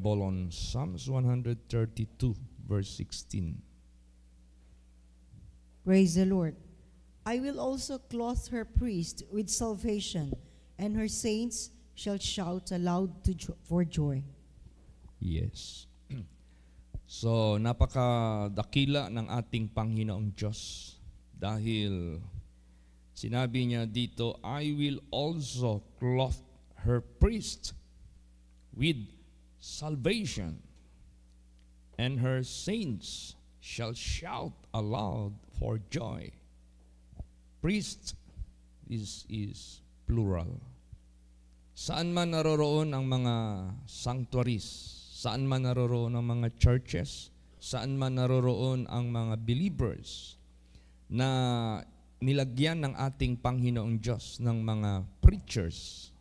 Bible on Psalms 132, verse 16. Praise the Lord. I will also clothe her priest with salvation, and her saints shall shout aloud for joy. Yes. So, napakadakila ng ating Panginoong Diyos dahil sinabi niya dito, I will also clothe her priest with salvation, and her saints shall shout aloud for joy. Priest is plural. Saan man naroroon ang mga sanctuaries, saan man naroroon ang mga churches, saan man naroroon ang mga believers na nilagyan ng ating Panginoong Diyos ng mga preachers,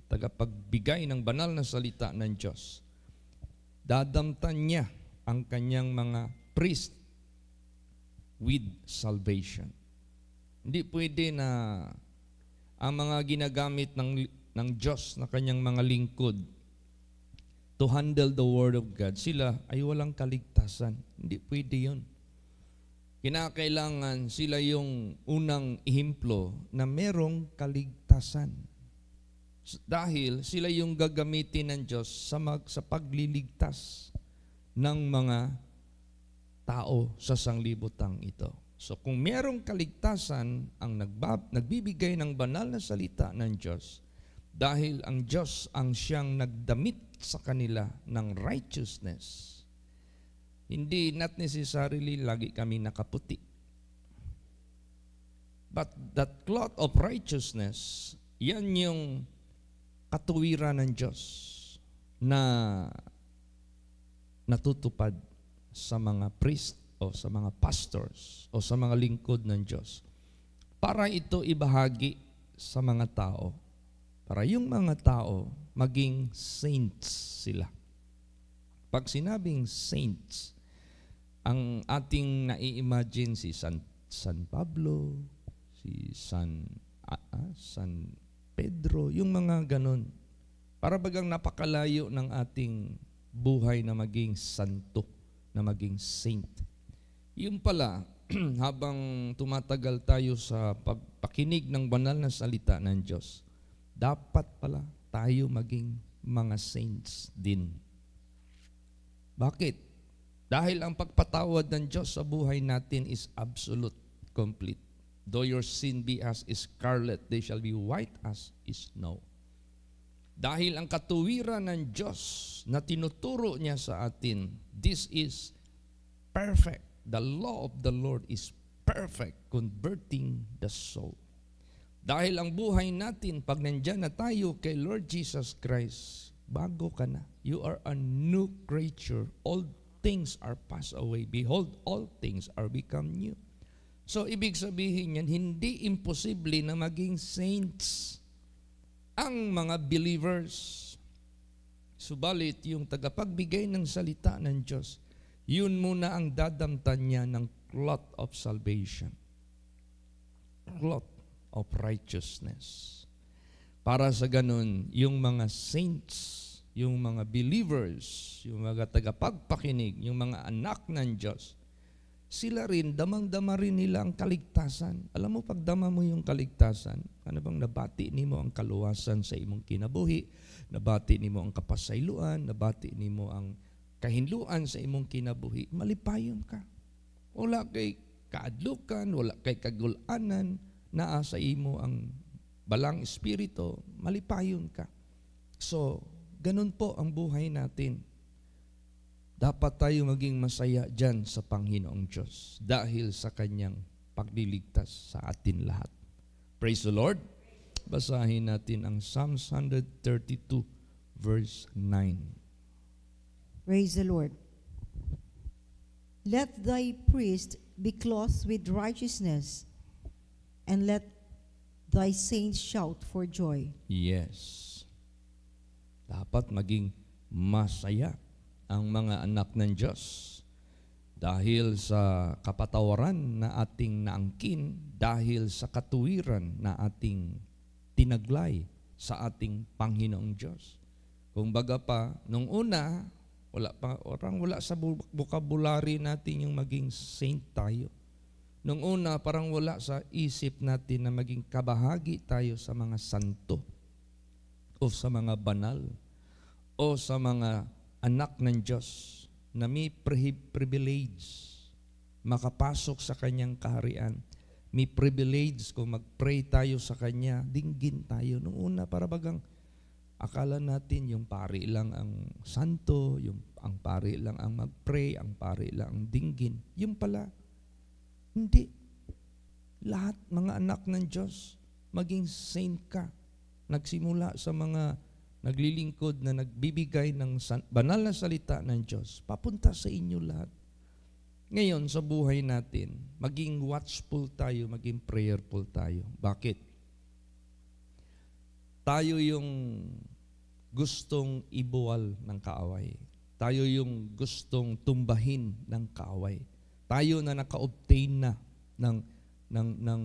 tagapagbigay ng banal na salita ng Diyos, dadamtan niya ang kanyang mga priest with salvation. Hindi pwede na ang mga ginagamit ng Diyos na kanyang mga lingkod to handle the Word of God, sila ay walang kaligtasan. Hindi pwede yun. Kinakailangan sila yung unang ehemplo na merong kaligtasan. Dahil sila yung gagamitin ng Diyos sa pagliligtas ng mga tao sa sanglibutang ito. So kung merong kaligtasan ang nagbibigay ng banal na salita ng Diyos, dahil ang Diyos ang siyang nagdamit sa kanila ng righteousness, hindi not necessarily lagi kami nakaputi. But that cloth of righteousness, yan yung katuwiran ng Diyos na natutupad sa mga priest o sa mga pastors o sa mga lingkod ng Diyos para ito ibahagi sa mga tao, para yung mga tao maging saints sila. Pag sinabing saints, ang ating nai-imagine si San Pablo, si San Pedro, yung mga ganon. Para bagang napakalayo ng ating buhay na maging santo, na maging saint. Yun pala, habang tumatagal tayo sa pagpakinig ng banal na salita ng Diyos, dapat pala tayo maging mga saints din. Bakit? Dahil ang pagpatawad ng Diyos sa buhay natin is absolute, complete. Though your sin be as scarlet, they shall be white as snow. Dahil ang katuwiran ng Diyos na tinuturo niya sa atin, this is perfect. The law of the Lord is perfect, converting the soul. Dahil ang buhay natin, pag nandyan na tayo kay Lord Jesus Christ, bago ka na. You are a new creature. All things are passed away. Behold, all things are become new. So, ibig sabihin yan, hindi imposible na maging saints ang mga believers. Subalit, yung tagapagbigay ng salita ng Diyos, yun muna ang dadamtan niya ng cloth of salvation. Cloth of righteousness. Para sa ganun, yung mga saints, yung mga believers, yung mga tagapagpakinig, yung mga anak ng Diyos, sila rin, damang-dama rin nila ang kaligtasan. Alam mo, pag dama mo yung kaligtasan, ano bang nabati nimo ang kaluwasan sa imong kinabuhi, nabati nimo ang kapasayloan, nabati nimo ang kahinluan sa imong kinabuhi, malipayon ka. Wala kay kaadlukan, wala kay kagulanan, naa sa imo ang balang espiritu, malipayon ka. So, ganun po ang buhay natin. Dapat tayo maging masaya dyan sa Panginoong Diyos dahil sa Kanyang pagliligtas sa atin lahat. Praise the Lord. Basahin natin ang Psalms 132 verse 9. Praise the Lord. Let thy priest be clothed with righteousness, and let thy saints shout for joy. Yes. Dapat maging masaya ang mga anak ng Diyos dahil sa kapatawaran na ating naangkin, dahil sa katuwiran na ating tinaglay sa ating Panginoong Diyos. Kung baga pa, nung una, Wala sa vocabulary natin yung maging saint tayo. Nung una, parang wala sa isip natin na maging kabahagi tayo sa mga santo o sa mga banal o sa mga anak ng Diyos na may privilege makapasok sa Kanyang kaharian. May privilege kung mag-pray tayo sa Kanya, dinggin tayo. Nung una, para bagang akala natin yung pari lang ang santo, ang pari lang ang mag-pray, ang pari lang ang dinggin. Yung pala, hindi. Lahat mga anak ng Diyos, maging saint ka. Nagsimula sa mga naglilingkod na nagbibigay ng banal na salita ng Diyos, papunta sa inyo lahat. Ngayon, sa buhay natin, maging watchful tayo, maging prayerful tayo. Bakit? Tayo yung gustong ibuwal ng kaaway. Tayo yung gustong tumbahin ng kaaway. Tayo na naka-obtain na ng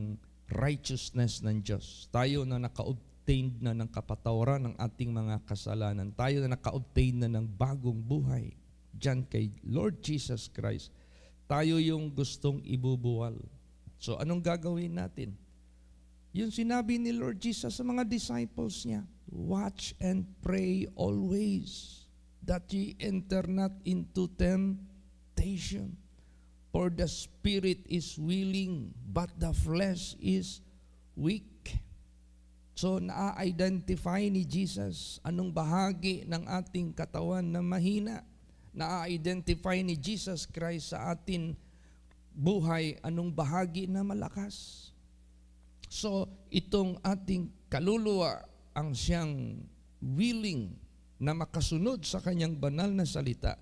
righteousness ng Diyos. Tayo na naka-obtain na ng kapatawaran ng ating mga kasalanan. Tayo na naka-obtain na ng bagong buhay diyan kay Lord Jesus Christ. Tayo yung gustong ibubuwal. So anong gagawin natin? Yung sinabi ni Lord Jesus sa mga disciples niya, watch and pray always, that ye enter not into temptation. For the spirit is willing, but the flesh is weak. So na-identify ni Jesus anong bahagi ng ating katawan na mahina. Na-identify ni Jesus Christ sa ating buhay anong bahagi na malakas. So itong ating kaluluwa ang siyang willing na makasunod sa kanyang banal na salita,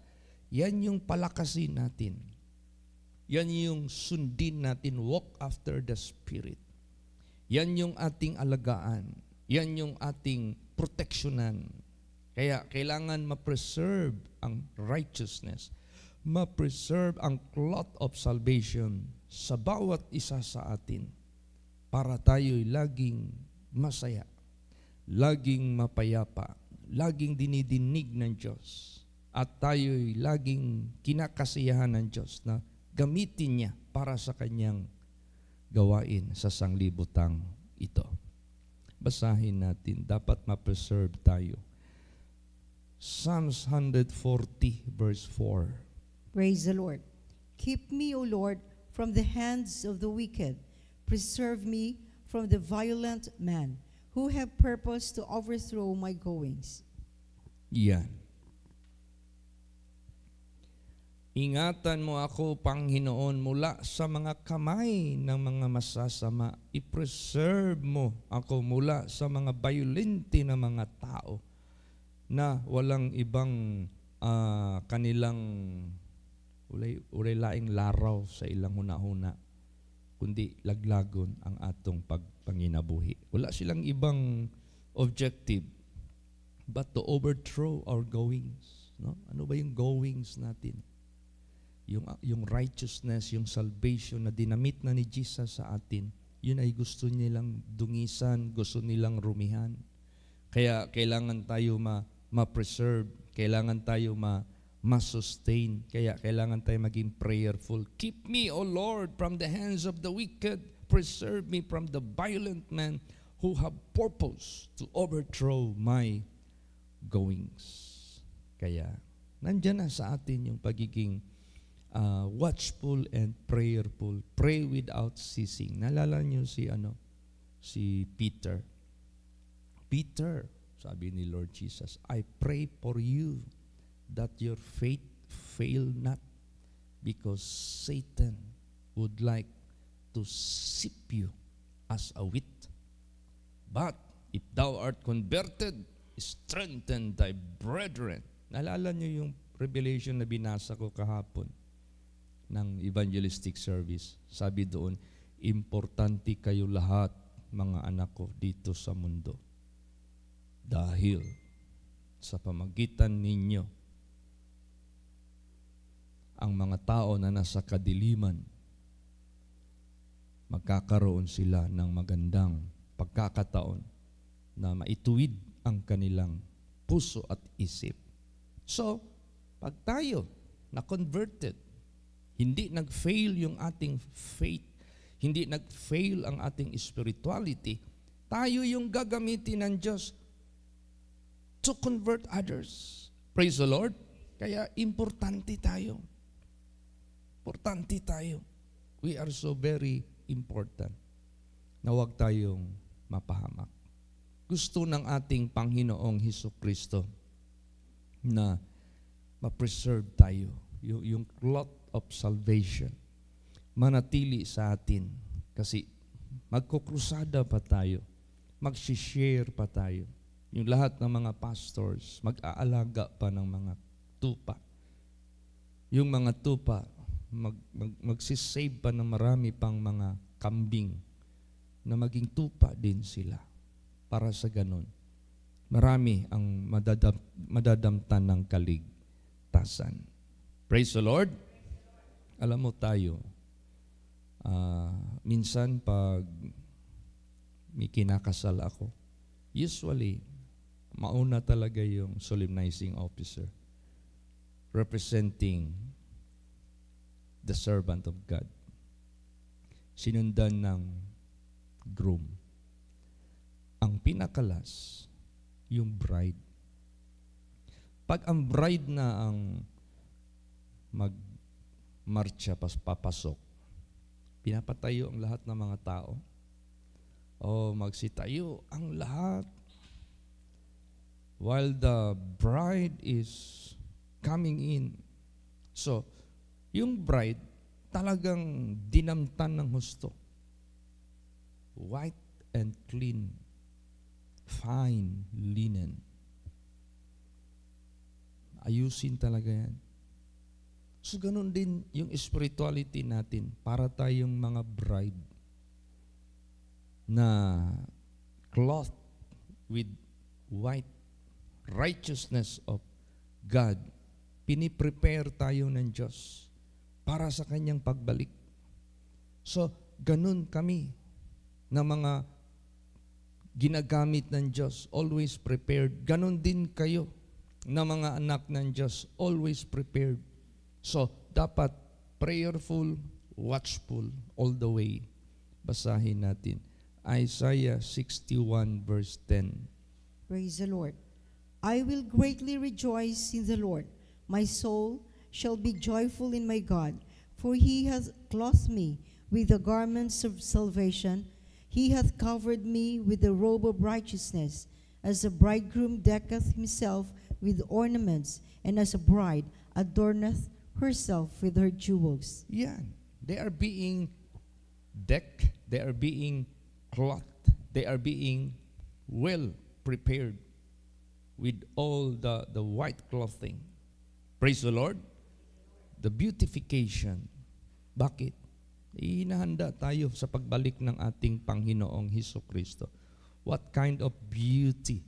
yan yung palakasin natin. Yan yung sundin natin, walk after the Spirit. Yan yung ating alagaan. Yan yung ating proteksyonan. Kaya kailangan ma-preserve ang righteousness, ma-preserve ang cloth of salvation sa bawat isa sa atin para tayo'y laging masaya, laging mapayapa, laging dinidinig ng Diyos, at tayo'y laging kinakasiyahan ng Diyos na gamitin niya para sa kanyang gawain sa sanglibutang ito. Basahin natin, dapat ma-preserve tayo. Psalms 140 verse 4. Praise the Lord. Keep me, O Lord, from the hands of the wicked. Preserve me from the violent man who have purpose to overthrow my goings. Yan. Ingatan mo ako, Panginoon, mula sa mga kamay ng mga masasama. I-preserve mo ako mula sa mga violente na mga tao na walang ibang kanilang ulay laing laraw sa ilang hunahuna, kundi laglagon ang atong pagpanginabuhi. Wala silang ibang objective but to overthrow our goings. No? Ano ba yung goings natin? Yung righteousness, yung salvation na dinamit na ni Jesus sa atin, yun ay gusto nilang dungisan, gusto nilang rumihan. Kaya kailangan tayo ma-preserve, kailangan tayo ma-sustain, kaya kailangan tayo maging prayerful. Keep me, O Lord, from the hands of the wicked. Preserve me from the violent men who have purpose to overthrow my goings. Kaya, nandyan na sa atin yung pagiging watchful and prayerful. Pray without ceasing. Nalala niyo si Peter. Peter, sabi ni Lord Jesus, I pray for you that your faith fail not, because Satan would like to sift you as a wheat. But if thou art converted, strengthen thy brethren. Naalala niyo yung revelation na binasa ko kahapon ng evangelistic service. Sabi doon, importante kayo lahat, mga anak ko, dito sa mundo. Dahil sa pamagitan ninyo, ang mga tao na nasa kadiliman, magkakaroon sila ng magandang pagkakataon na maituwid ang kanilang puso at isip. So, Pag tayo na-converted, hindi nag-fail yung ating faith, hindi nag-fail ang ating spirituality, tayo yung gagamitin ng Diyos to convert others. Praise the Lord. Kaya importante tayo. Importante tayo. We are so very important na huwag tayong mapahamak. Gusto ng ating Panginoong Hesukristo na ma-preserve tayo. Yung cloth of salvation manatili sa atin. Kasi magkukrusada pa tayo. Mag-share pa tayo. Yung lahat ng mga pastors, mag-aalaga pa ng mga tupa. Yung mga tupa, magsisave pa ng marami pang mga kambing na maging tupa din sila. Para sa ganun, marami ang madadamtan ng kaligtasan. Praise the Lord. Alam mo tayo, minsan pag may kinakasal ako, usually, mauna talaga yung solemnizing officer representing the servant of God. Sinundan ng groom. Ang pinakalas, yung bride. Pag ang bride na ang magmarcha papasok, pinapatayo ang lahat ng mga tao. O magsitayo ang lahat while the bride is coming in. So, yung bride talagang dinamtan ng husto. White and clean, fine linen. Ayusin talaga yan. So, ganun din yung spirituality natin para tayong mga bride na cloth with white righteousness of God. Piniprepare tayo ng Diyos para sa kanyang pagbalik. So, ganun kami na mga ginagamit ng Diyos, always prepared. Ganun din kayo na mga anak ng Diyos, always prepared. So, dapat prayerful, watchful all the way. Basahin natin. Isaiah 61 verse 10. Praise the Lord. I will greatly rejoice in the Lord. My soul shall be joyful in my God, for he hath clothed me with the garments of salvation. He hath covered me with the robe of righteousness, as a bridegroom decketh himself with ornaments, and as a bride adorneth herself with her jewels. Yan. They are being decked. They are being clothed. They are being well prepared with all the white clothing. Praise the Lord. The beautification. Bakit? Inahanda tayo sa pagbalik ng ating Panginoong Hesukristo. What kind of beauty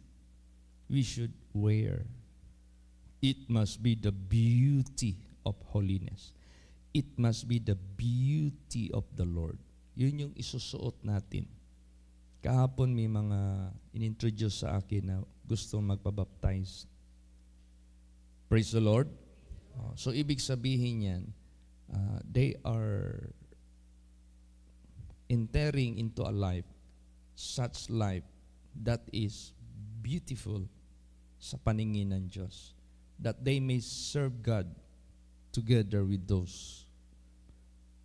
we should wear? It must be the beauty of holiness. It must be the beauty of the Lord. Yun yung isusuot natin. Kahapon may mga inintroduce sa akin na gustong magpabaptize. Praise the Lord. So, ibig sabihin yan, they are entering into a life, such life that is beautiful sa paningin ng Diyos, that they may serve God together with those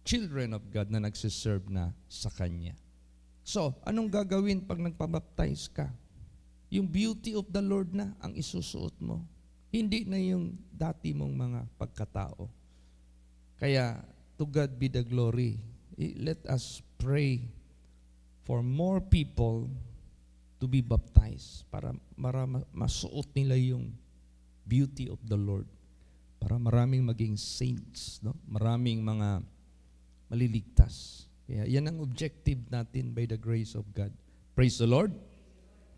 children of God na nagsiserve na sa Kanya. So, anong gagawin pag nagpabaptize ka? Yung beauty of the Lord na ang isusuot mo. Hindi na yung dati mong mga pagkatao. Kaya, to God be the glory. Let us pray for more people to be baptized para masuot nila yung beauty of the Lord. Para maraming maging saints, no? Maraming mga maliligtas. Kaya yan ang objective natin by the grace of God. Praise the Lord.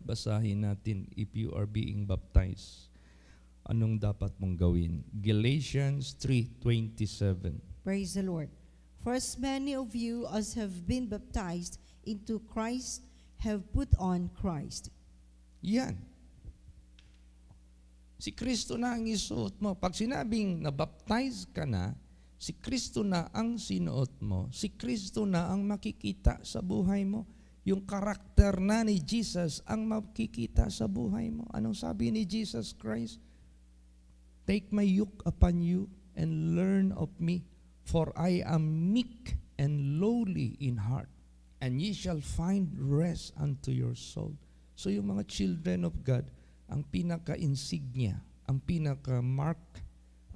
Basahin natin, if you are being baptized, anong dapat mong gawin? Galatians 3:27. Praise the Lord. For as many of you as have been baptized into Christ have put on Christ. Yan. Si Kristo na ang isuot mo. Pag sinabing nabaptize ka na, si Kristo na ang sinuot mo. Si Kristo na ang makikita sa buhay mo. Yung karakter na ni Jesus ang makikita sa buhay mo. Anong sabi ni Jesus Christ? Take my yoke upon you and learn of me, for I am meek and lowly in heart, and ye shall find rest unto your soul. So yung mga children of God, ang pinaka-insignia, ang pinaka-mark,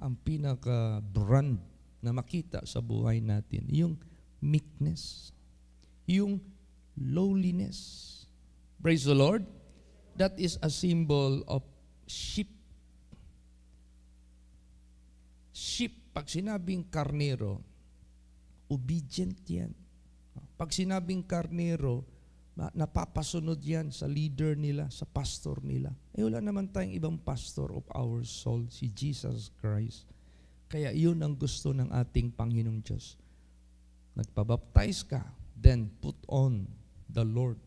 ang pinaka-brand na makita sa buhay natin, yung meekness, yung lowliness. Praise the Lord. That is a symbol of sheep. Sheep, pag sinabing karnero, obedient yan. Pag sinabing karnero, napapasunod yan sa leader nila, sa pastor nila. Wala naman tayong ibang pastor of our soul, si Jesus Christ. Kaya yun ang gusto ng ating Panginoong Diyos. Nagpabaptize ka, then put on the Lord.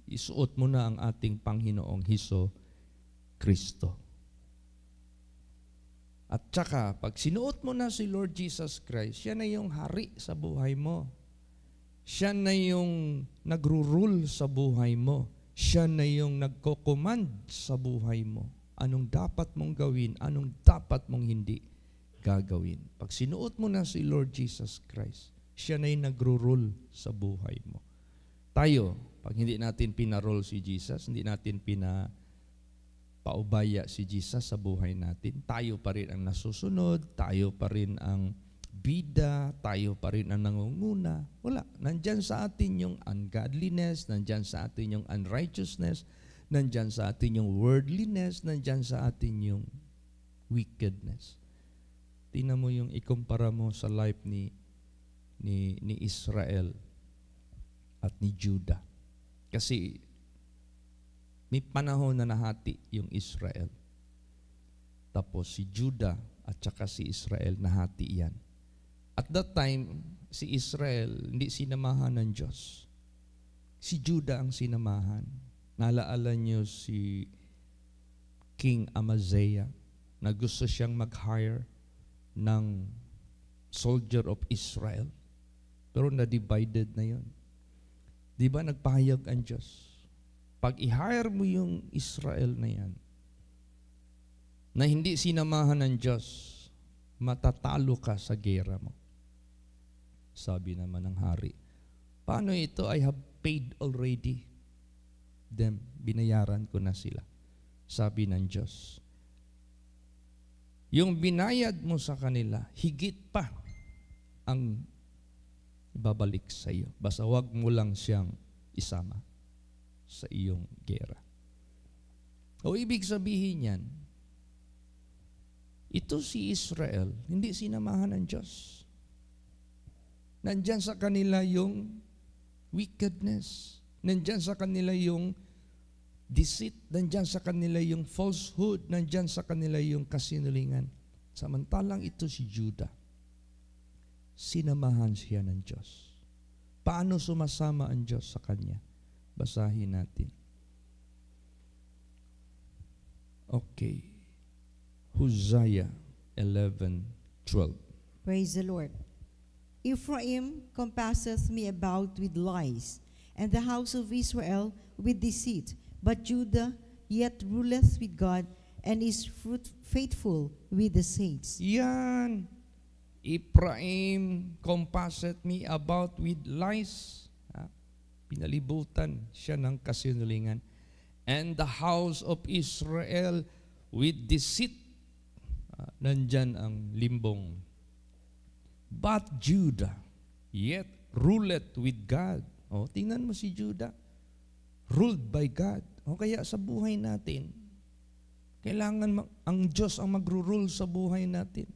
Isuot mo na ang ating Panginoong Hesus Kristo. At saka, pag sinuot mo na si Lord Jesus Christ, siya na yung hari sa buhay mo. Siya na yung nagro-rule sa buhay mo. Siya na yung nagko-command sa buhay mo. Anong dapat mong gawin, anong dapat mong hindi gagawin. Pag sinuot mo na si Lord Jesus Christ, siya na yung nagro-rule sa buhay mo. Tayo, pag hindi natin pinarole si Jesus, hindi natin paubaya si Jesus sa buhay natin, tayo pa rin ang nasusunod, tayo pa rin ang bida, tayo pa rin ang nangunguna. Wala. Nandyan sa atin yung ungodliness, nandyan sa atin yung unrighteousness, nandyan sa atin yung worldliness, nandyan sa atin yung wickedness. Tingnan mo yung ikumpara mo sa life ni Israel at ni Judah. Kasi may panahon na nahati yung Israel. Tapos si Judah at saka si Israel nahati yan. At that time, si Israel hindi sinamahan ng Diyos. Si Judah ang sinamahan. Nalaala niyo si King Amaziah na gusto siyang mag-hire ng soldier of Israel. Pero na-divided na yon. Di ba nagpahayag ang Diyos? Pag i-hire mo yung Israel na yan, na hindi sinamahan ng Diyos, matatalo ka sa gera mo. Sabi naman ng hari, paano ito? I have paid already them. Binayaran ko na sila. Sabi ng Diyos, yung binayad mo sa kanila, higit pa ang babalik sa iyo. Basta wag mo lang siyang isama sa iyong gera. O ibig sabihin yan, ito si Israel, hindi sinamahan ng Diyos. Nandyan sa kanila yung wickedness. Nandyan sa kanila yung deceit. Nandyan sa kanila yung falsehood. Nandyan sa kanila yung kasinungalingan. Samantalang ito si Judah. Sinamahan siya ng Diyos. Paano sumasama ang Diyos sa kanya? Basahin natin. Okay. Hosea 11:12. Praise the Lord. Ephraim compasseth me about with lies, and the house of Israel with deceit. But Judah yet ruleth with God, and is faithful with the saints. Yan. Ephraim compasseth me about with lies. Pinalibutan siya ng kasinungalingan. And the house of Israel with deceit. Nandyan ang limbong. But Judah yet ruleth with God. O, tingnan mo si Judah. Ruled by God. O kaya sa buhay natin, kailangan ang Diyos ang magro-rule sa buhay natin.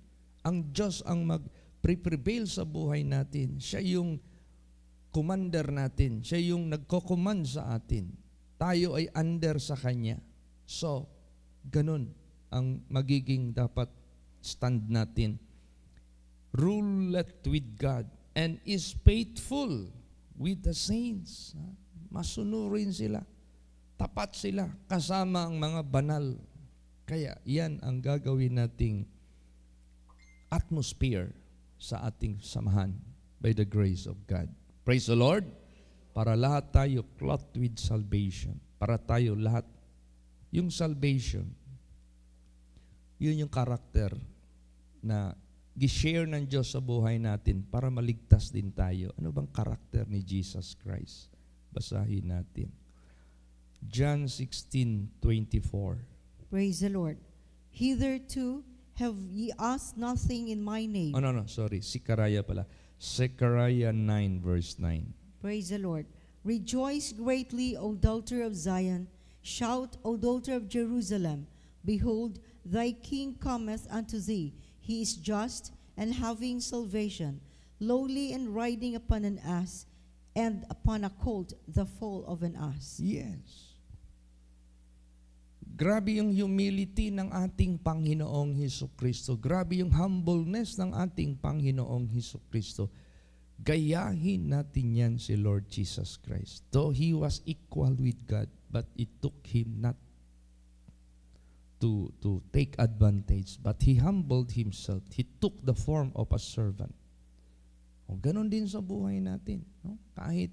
Ang Diyos ang mag-prevail sa buhay natin. Siya yung commander natin. Siya yung nagko-command sa atin. Tayo ay under sa Kanya. So, ganun ang magiging dapat stand natin. Ruleth with God and is faithful with the saints. Masunurin sila. Tapat sila kasama ang mga banal Kaya yan ang gagawin nating atmosphere sa ating samahan by the grace of God. Praise the Lord. Para lahat tayo clothed with salvation. Para tayo lahat, yung salvation, yun yung karakter na gishare ng Diyos sa buhay natin para maligtas din tayo. Ano bang karakter ni Jesus Christ? Basahin natin. John 16:24. Praise the Lord. Hitherto have ye asked nothing in my name. Sorry. Zechariah pala. Zechariah 9 verse 9. Praise the Lord. Rejoice greatly, O daughter of Zion. Shout, O daughter of Jerusalem. Behold, thy king cometh unto thee. He is just and having salvation, lowly and riding upon an ass, and upon a colt, the foal of an ass. Yes. Grabe yung humility ng ating Panginoong Hesukristo. Grabe yung humbleness ng ating Panginoong Hesukristo. Gayahin natin yan si Lord Jesus Christ. Though He was equal with God, but it took Him not to take advantage, but He humbled Himself. He took the form of a servant. O, ganun din sa buhay natin. No? Kahit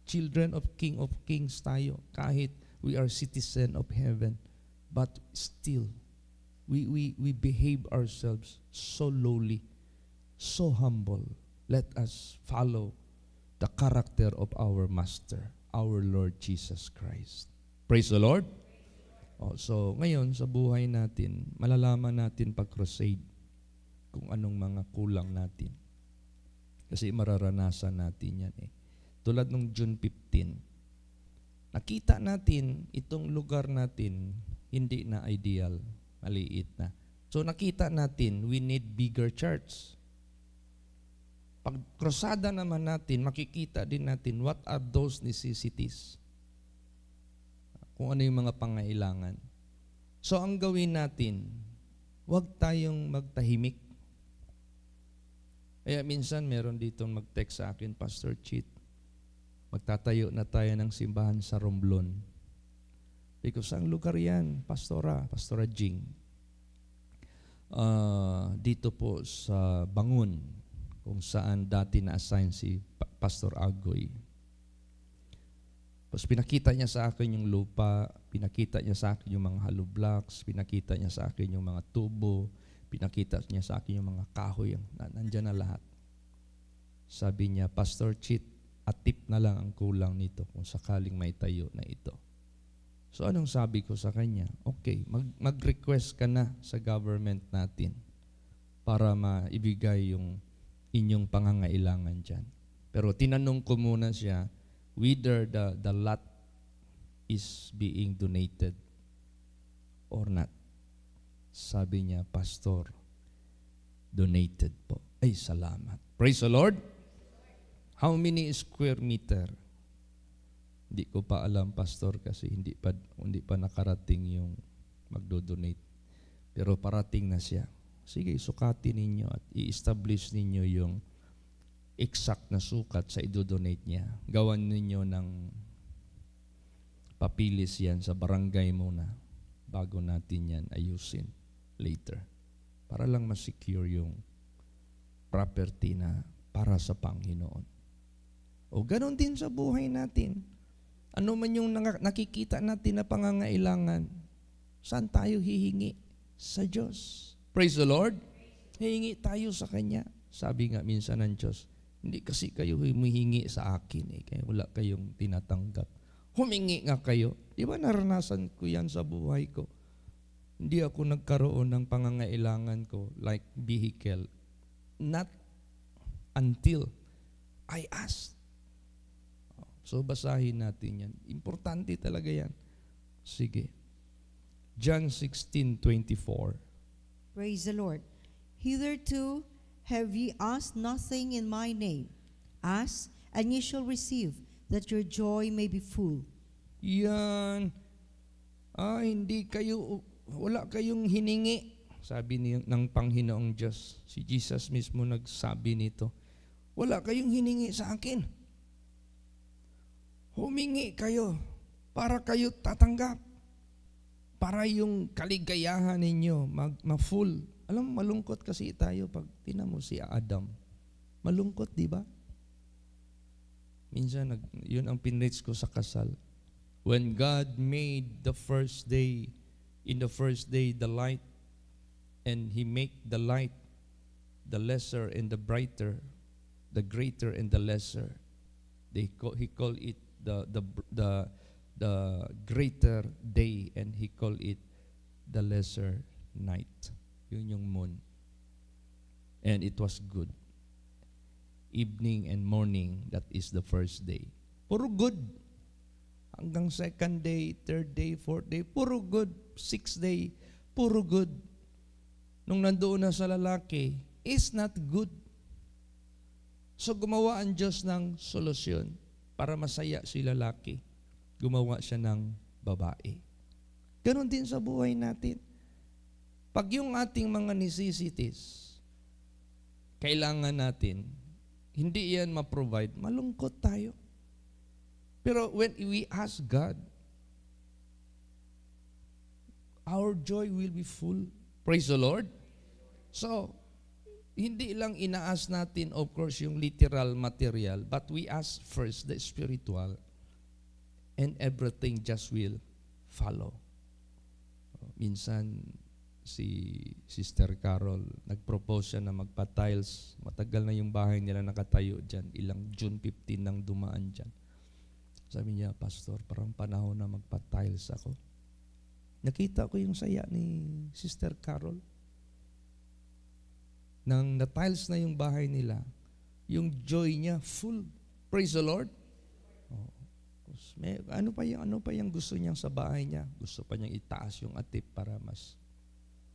children of King of Kings tayo, kahit we are citizen of heaven, but still, we behave ourselves so lowly, so humble. Let us follow the character of our Master, our Lord Jesus Christ. Praise the Lord. So, ngayon, sa buhay natin, malalaman natin pag-crusade kung anong mga kulang natin. Kasi mararanasan natin yan eh. Tulad nung June 15, nakita natin itong lugar natin, hindi na ideal, maliit na. So, nakita natin, we need bigger church. Pag krusada naman natin, makikita din natin what are those necessities. Kung ano yung mga pangailangan. So, ang gawin natin, huwag tayong magtahimik. Kaya minsan, meron ditong mag-text sa akin, Pastor Chit, magtatayo na tayo ng simbahan sa Romblon. Because saan lugar yan, Pastora Jing? Dito po sa Bangun, kung saan dati na-assign si Pastor Agoy. Tapos pinakita niya sa akin yung lupa, pinakita niya sa akin yung mga hollow blocks, pinakita niya sa akin yung mga tubo, pinakita niya sa akin yung mga kahoy, nandyan na lahat. Sabi niya, Pastor Chit, atip na lang ang kulang nito kung sakaling may tayo na ito. So anong sabi ko sa kanya? Okay, mag-request ka na sa government natin para maibigay yung inyong pangangailangan dyan. Pero tinanong ko muna siya, whether the lot is being donated or not. Sabi niya, Pastor, donated po. Ay, salamat. Praise the Lord. How many square meter? Hindi ko pa alam, Pastor, kasi hindi pa nakarating yung magdo-donate. Pero parating na siya. Sige, sukatin ninyo at i-establish ninyo yung exact na sukat sa i-donate niya. Gawan ninyo ng papilis yan sa barangay muna bago natin yan ayusin later. Para lang ma-secure yung property na para sa Panginoon. O ganon din sa buhay natin. Ano man yung nakikita natin na pangangailangan, saan tayo hihingi? Sa Diyos. Praise the Lord. Hihingi tayo sa Kanya. Sabi nga minsan ng Diyos, hindi kasi kayo humihingi sa akin eh, kaya wala kayong tinatanggap. Humingi nga kayo. Di ba naranasan ko yan sa buhay ko? Hindi ako nagkaroon ng pangangailangan ko like vehicle. Not until I asked. So basahin natin yan. Importante talaga yan. Sige. John 16:24. Praise the Lord. Hitherto have ye asked nothing in my name. Ask, and ye shall receive, that your joy may be full. Yan. Wala kayong hiningi. Sabi ng Panginoong Diyos. Si Jesus mismo nagsabi nito. Wala kayong hiningi sa akin. Humingi kayo para kayo tatanggap. para yung kaligayahan ninyo ma-full. Alam, malungkot kasi tayo pag tinan mo si Adam. Malungkot, di ba? Minsan, yun ang pinrich ko sa kasal. When God made the first day, in the first day, the light, and He make the light, the lesser and the brighter, the greater and the lesser. He call it the greater day, and He call it the lesser night. Yun yung moon. And it was good. Evening and morning, that is the first day. Puro good. Hanggang second day, third day, fourth day, puro good. Sixth day, puro good. Nung nandoon na sa lalaki, is not good. So gumawa ang Diyos ng solusyon para masaya si lalaki. Gumawa siya ng babae. Ganon din sa buhay natin. Pag yung ating mga necessities, kailangan natin, hindi yan ma-provide, malungkot tayo. Pero when we ask God, our joy will be full. Praise the Lord. So, hindi lang inaas natin, of course, yung literal material, but we ask first the spiritual, and everything just will follow. Minsan, si Sister Carol, nag-propose siya na magpa-tiles. Matagal na yung bahay nila nakatayo dyan. Ilang June 15 nang dumaan dyan. Sabi niya, Pastor, parang panahon na magpa-tiles ako. Nakita ko yung saya ni Sister Carol. Nang na-tiles na yung bahay nila, yung joy niya full. Praise the Lord. Oh. Ano pa yung gusto niya sa bahay niya? Gusto pa niyang itaas yung atip para mas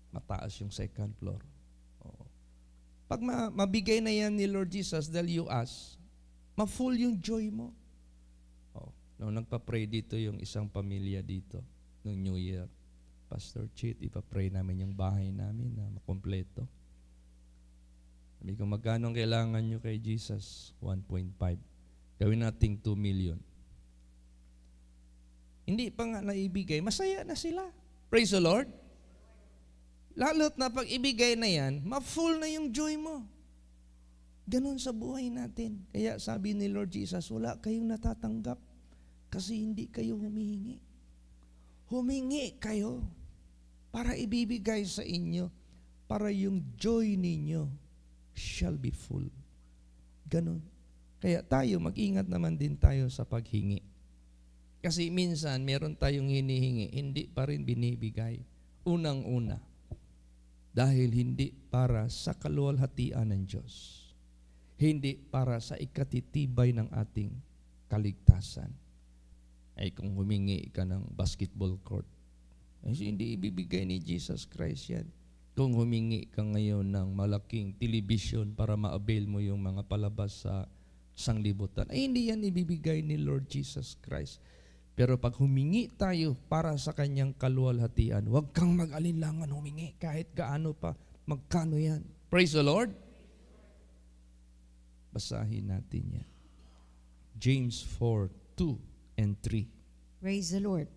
mataas yung second floor. Oo. Pag mabigay na yan ni Lord Jesus dahil you ask, ma-full yung joy mo. Oo. Nung nagpa-pray dito yung isang pamilya dito, nung New Year, Pastor Chit, ipa-pray namin yung bahay namin na makompleto. Sabi ko, magkano kailangan nyo kay Jesus? 1.5. Gawin nating 2 million. Hindi pa nga naibigay, masaya na sila. Praise the Lord. Lalo't na pag ibigay na yan, ma-full na yung joy mo. Ganon sa buhay natin. Kaya sabi ni Lord Jesus, wala kayong natatanggap kasi hindi kayo humihingi. Humingi kayo para ibibigay sa inyo, para yung joy ninyo shall be full. Ganon. Kaya tayo, mag-ingat naman din tayo sa paghingi. Kasi minsan, meron tayong hinihingi, hindi pa rin binibigay. Unang-una, dahil hindi para sa kaluwalhatian ng Diyos. Hindi para sa ikatitibay ng ating kaligtasan. Ay kung humingi ka ng basketball court, ay hindi ibibigay ni Jesus Christ yan. Kung humingi ka ngayon ng malaking television para ma-avail mo yung mga palabas sa sanglibutan, ay hindi yan ibibigay ni Lord Jesus Christ. Pero pag humingi tayo para sa kanyang kaluwalhatian, huwag kang mag-alinlangan humingi kahit gaano pa, magkano yan. Praise the Lord. Basahin natin yan. James 4:2 and 3. Praise the Lord.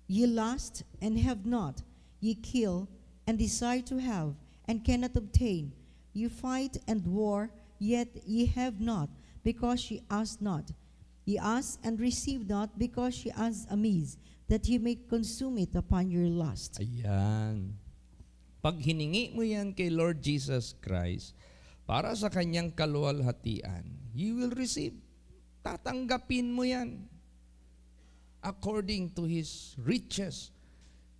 Ye lust and have not, ye kill and desire to have and cannot obtain. You fight and war, yet ye have not, because ye ask not. Ye ask and receive not, because ye ask amiss, that ye may consume it upon your lust. Ayan. Pag hiningi mo yan kay Lord Jesus Christ, para sa kanyang kaluwalhatian, you will receive. Tatanggapin mo yan. According to His riches,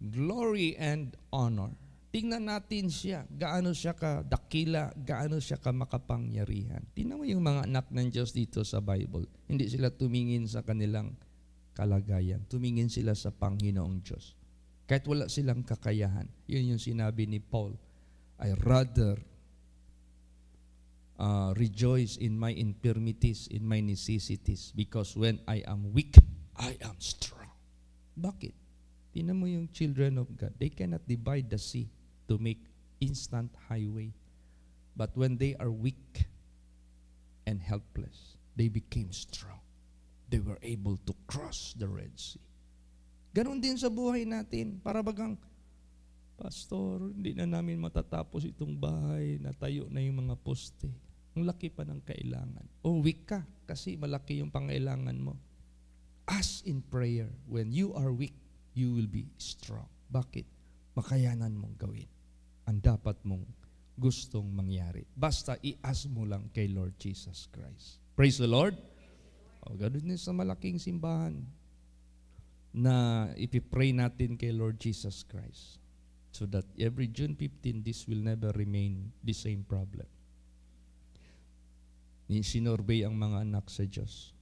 glory, and honor. Tingnan natin siya, gaano siya kadakila, gaano siya kamakapangyarihan. Tingnan mo yung mga anak ng Diyos dito sa Bible. Hindi sila tumingin sa kanilang kalagayan. Tumingin sila sa Panginoong Diyos. Kahit wala silang kakayahan. Yun yung sinabi ni Paul. I rather rejoice in my infirmities, in my necessities, because when I am weak, I am strong. Bakit? Tingnan mo yung children of God. They cannot divide the sea to make instant highway. But when they are weak and helpless, they became strong. They were able to cross the Red Sea. Ganon din sa buhay natin. Para bagang, Pastor, hindi na namin matatapos itong bahay, natayo na yung mga poste. Ang laki pa ng kailangan. O weak ka kasi malaki yung pangailangan mo. Ask in prayer. When you are weak, you will be strong. Bakit? Makayanan mong gawin ang dapat mong gustong mangyari. Basta i-ask mo lang kay Lord Jesus Christ. Praise the Lord. O, ganun din sa malaking simbahan na ipipray natin kay Lord Jesus Christ. So that every June 15, this will never remain the same problem. Sinurbay ang mga anak sa Diyos.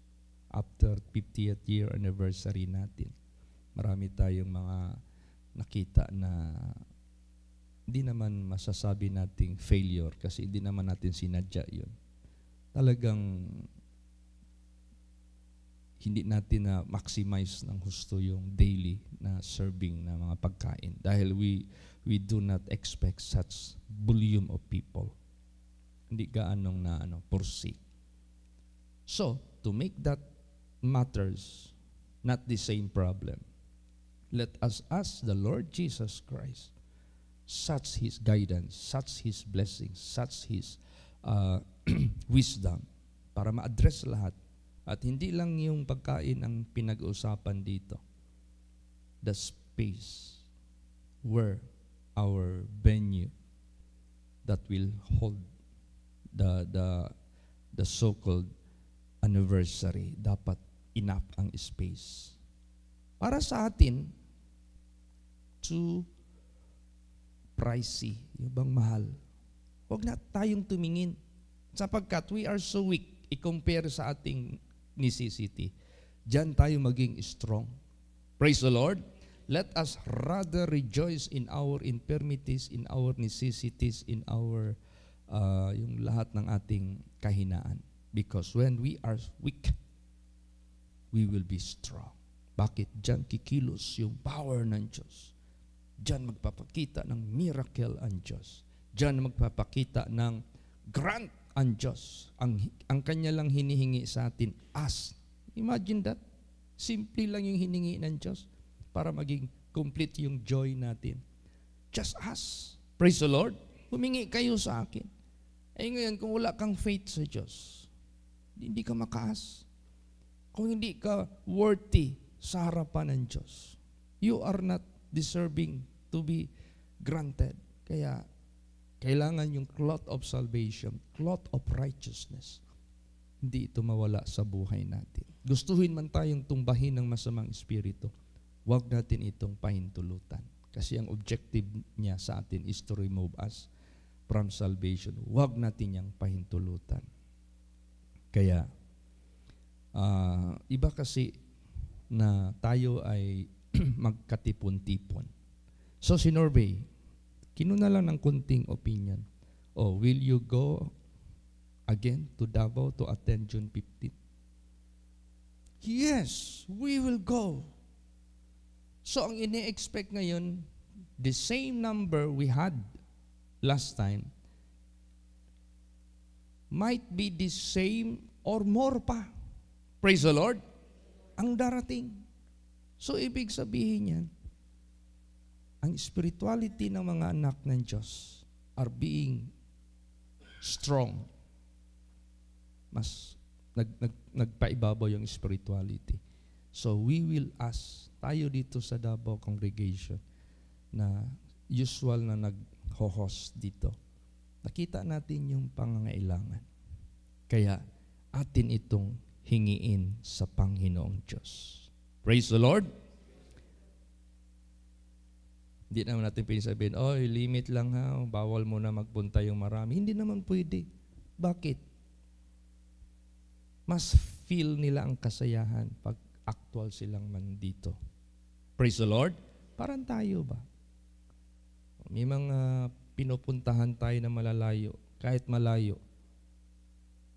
After 50th year anniversary natin, marami tayong mga nakita na hindi naman masasabi nating failure kasi hindi naman natin sinadya yun. Talagang hindi natin na maximize ng husto yung daily na serving na mga pagkain dahil we do not expect such volume of people. Hindi gaanong na foresee. So, to make that matters, not the same problem, let us ask the Lord Jesus Christ, such His guidance, such His blessings, such His wisdom para ma-address lahat. At hindi lang yung pagkain ang pinag-uusapan dito. The space where our venue that will hold the so-called anniversary, dapat enough ang space. Para sa atin, too pricey, yung bang mahal. Huwag na tayong tumingin sapagkat we are so weak i-compare sa ating necessity. Diyan tayo maging strong. Praise the Lord. Let us rather rejoice in our infirmities, in our necessities, in our yung lahat ng ating kahinaan. Because when we are weak, we will be strong. Bakit? Diyan kikilos yung power ng Diyos. Diyan magpapakita ng miracle ang Diyos. Diyan magpapakita ng grant ang Diyos. Ang Kanya lang hinihingi sa atin, ask. Imagine that. Simple lang yung hiningi ng Diyos para maging complete yung joy natin. Just ask. Praise the Lord. Humingi kayo sa akin. Eh ngayon, kung wala kang faith sa Diyos, hindi ka maka-ask. Kung hindi ka worthy sa harapan ng Diyos, you are not deserving to be granted. Kaya, kailangan yung cloth of salvation, cloth of righteousness. Hindi ito mawala sa buhay natin. Gustuhin man tayong tumbahin ng masamang espiritu, huwag natin itong pahintulutan. Kasi ang objective niya sa atin is to remove us from salvation. Huwag natin niyang pahintulutan. Kaya, iba kasi na tayo ay magkatipon-tipon. So, sinorvey, kinuna lang ng kunting opinion. Oh, will you go again to Davao to attend June 15? Yes, we will go. So, ang ini-expect ngayon, the same number we had last time might be the same or more pa. Praise the Lord. Ang darating. So, ibig sabihin yan, ang spirituality ng mga anak ng Diyos are being strong. Mas nagpaibabaw yung spirituality. So we will ask, tayo dito sa Davao Congregation na usual na nag-host dito, nakita natin yung pangangailangan. Kaya atin itong hingiin sa Panginoong Diyos. Praise the Lord. Hindi naman natin pinasabihin, limit lang ha, bawal mo na magpunta yung marami. Hindi naman pwede. Bakit? Mas feel nila ang kasayahan pag actual silang mandito. Praise the Lord. Parang tayo ba? May mga pinupuntahan tayo na malalayo, kahit malayo.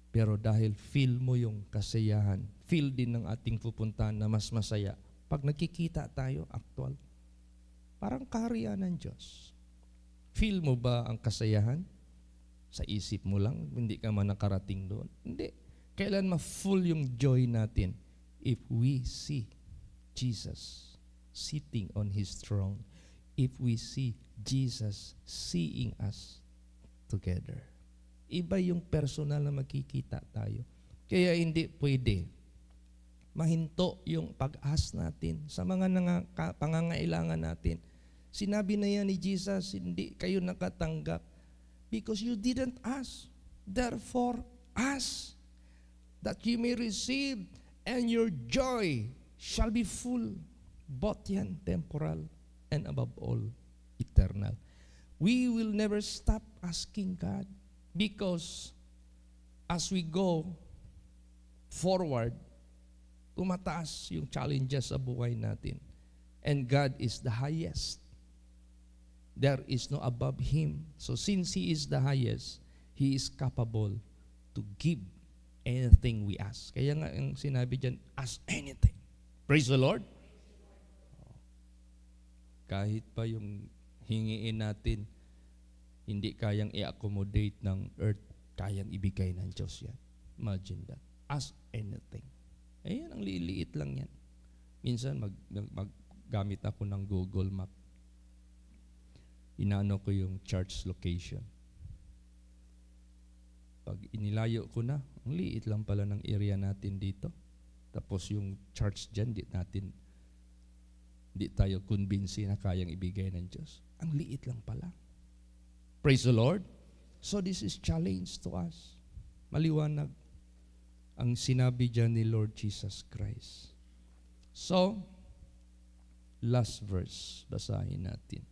Pero dahil feel mo yung kasayahan, feel din ng ating pupuntahan na mas masaya. Pag nakikita tayo, actual. Parang kaharian ng Diyos. Feel mo ba ang kasayahan? Sa isip mo lang, hindi ka man nakarating doon. Hindi. Kailan ma-full yung joy natin? If we see Jesus sitting on His throne if we see Jesus seeing us together. Iba yung personal na makikita tayo. Kaya hindi pwede mahinto yung pag-ask natin sa mga pangangailangan natin. Sinabi na yan ni Jesus, hindi kayo nakatanggap because you didn't ask. Therefore, ask that you may receive and your joy shall be full. Both yan, temporal and above all, eternal. We will never stop asking God because as we go forward, tumataas yung challenges sa buhay natin. And God is the highest. There is no above Him. So since He is the highest, He is capable to give anything we ask. Kaya nga ang sinabi dyan, ask anything. Praise the Lord. Kahit pa yung hingiin natin, hindi kayang i-accommodate ng earth, kayang ibigay ng Diyos yan. Imagine that. Ask anything. Ayan, ang liliit lang yan. Minsan, maggamit ako ng Google Map. Inaano ko yung church location. Pag inilayo ko na, ang liit lang pala ng area natin dito. Tapos yung church dyan, di tayo convince na kayang ibigay ng Diyos. Ang liit lang pala. Praise the Lord. So this is challenge to us. Maliwanag ang sinabi dyan ni Lord Jesus Christ. So, last verse, basahin natin.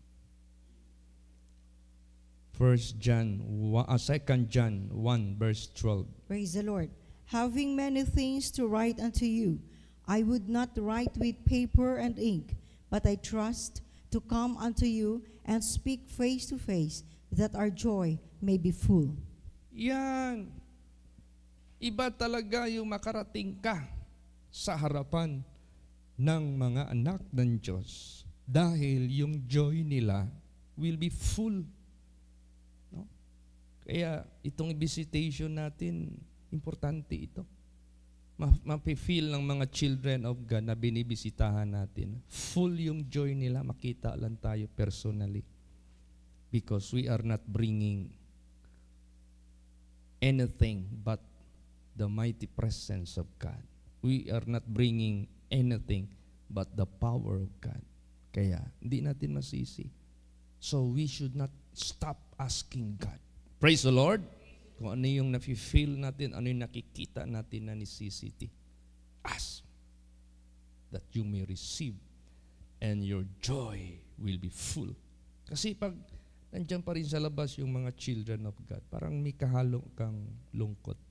2 John 1 verse 12. Praise the Lord. Having many things to write unto you, I would not write with paper and ink, but I trust to come unto you and speak face to face, that our joy may be full. Yan. Iba talaga yung makarating ka sa harapan ng mga anak ng Diyos dahil yung joy nila will be full. No? Kaya itong visitation natin, importante ito. Mapi-feel ng mga children of God na binibisitahan natin. Full yung joy nila, makita lang tayo personally. Because we are not bringing anything but the mighty presence of God. We are not bringing anything but the power of God. Kaya, hindi natin masisi. So, we should not stop asking God. Praise the Lord. Kung ano yung nafe-feel natin, ano yung nakikita natin na necessity. Ask that you may receive and your joy will be full. Kasi pag nandiyan pa rin sa labas yung mga children of God, parang may kahalo kang lungkot.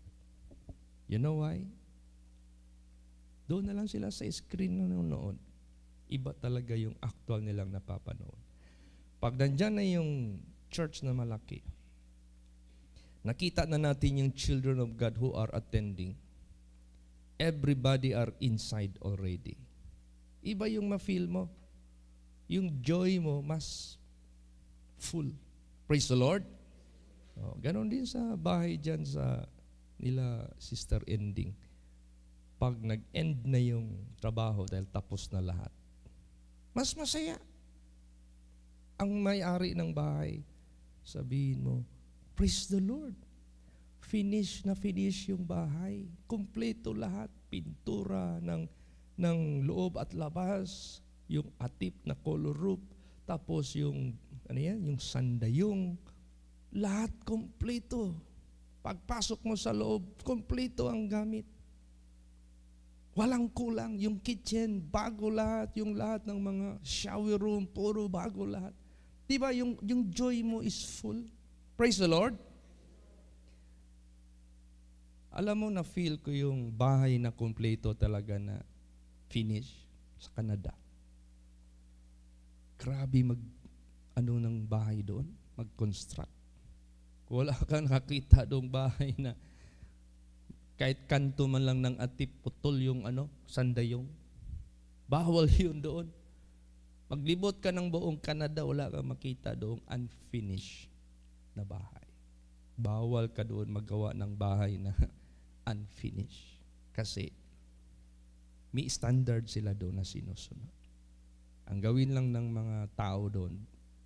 You know why? Doon na lang sila sa screen na noon. Iba talaga yung actual nilang napapanood. Pag nandiyan na yung church na malaki, nakita na natin yung children of God who are attending. Everybody are inside already. Iba yung ma-feel mo. Yung joy mo mas full. Praise the Lord. Oh, ganon din sa bahay dyan sa nila Sister Ending. Pag nag-end na yung trabaho dahil tapos na lahat, mas masaya. Ang may-ari ng bahay, sabihin mo, praise the Lord. Finish na finish yung bahay. Kompleto lahat. Pintura ng loob at labas. Yung atip na color roof. Tapos yung, yung sandayong. Lahat kompleto. Pagpasok mo sa loob, kompleto ang gamit. Walang kulang. Yung kitchen, bago lahat. Yung lahat ng mga shower room, puro bago lahat. Diba yung joy mo is full? Praise the Lord. Alam mo, na-feel ko yung bahay na kompleto talaga na finish sa Canada. Grabe ng bahay doon, mag-construct. Wala kang nakita doong bahay na kahit kanto man lang ng atip, putol yung sandayong. Bawal yun doon. Maglibot ka ng buong Canada, wala kang makita doong unfinished na bahay. Bawal ka doon magawa ng bahay na unfinished. Kasi may standard sila doon na sinusunod. Ang gawin lang ng mga tao doon,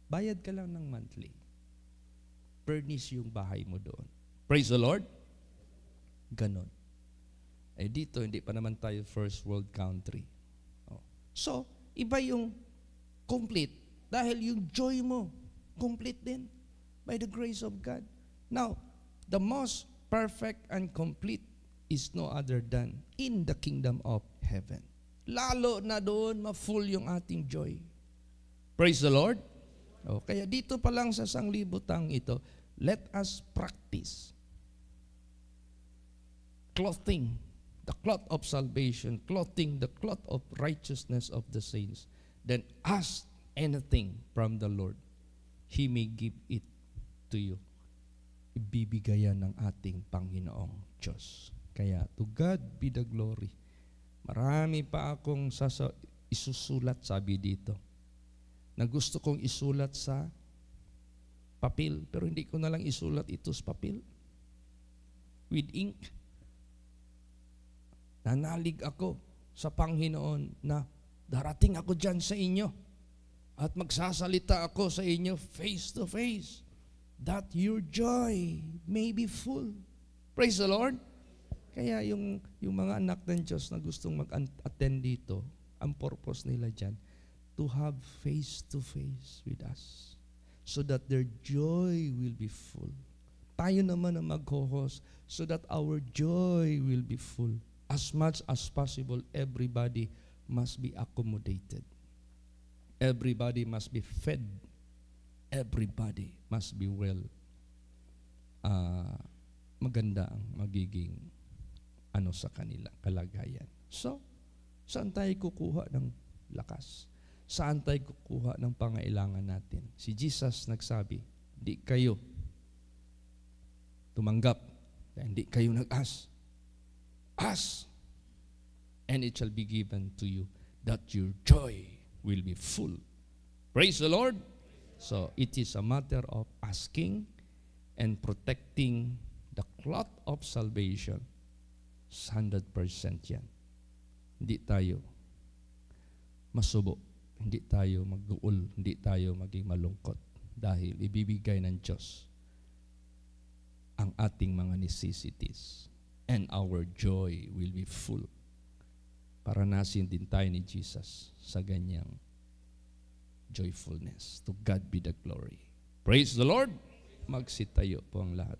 bayad ka lang ng monthly. Furnish yung bahay mo doon. Praise the Lord. Ganon. Eh dito, hindi pa naman tayo first world country. Oh. So, iba yung complete. Dahil yung joy mo, complete din. By the grace of God. Now, the most perfect and complete is no other than in the kingdom of heaven. Lalo na doon, ma-full yung ating joy. Praise the Lord. Oh, kaya dito pa lang sa sanglibutang ito, let us practice clothing, the cloth of salvation, clothing the cloth of righteousness of the saints. Then ask anything from the Lord. He may give it to you. Ibibigayan ng ating Panginoong Diyos. Kaya to God be the glory. Marami pa akong isusulat, sabi dito, na gusto kong isulat sa papel, pero hindi ko na lang isulat ito sa papel. With ink. Nanalig ako sa Panginoon na darating ako dyan sa inyo at magsasalita ako sa inyo face to face, that your joy may be full. Praise the Lord. Kaya yung mga anak ng Diyos na gustong mag-attend dito, ang purpose nila dyan, to have face to face with us so that their joy will be full. Tayo naman ang mag-host so that our joy will be full. As much as possible, everybody must be accommodated. Everybody must be fed. Everybody must be well. Maganda ang magiging sa kanila, kalagayan. So, saan tayo kukuha ng lakas? Saan tayo kukuha ng pangailangan natin? Si Jesus nagsabi, di kayo tumanggap, hindi kayo nag-ask. Ask, and it shall be given to you, that your joy will be full. Praise the Lord. So, it is a matter of asking and protecting the cloth of salvation. 100% yan. Hindi tayo masubo, hindi tayo mag-uul, hindi tayo maging malungkot dahil ibibigay ng Diyos ang ating mga necessities. And our joy will be full. Paranasin din tayo ni Jesus sa ganyang joyfulness. To God be the glory. Praise the Lord. Magsitayo po ang lahat.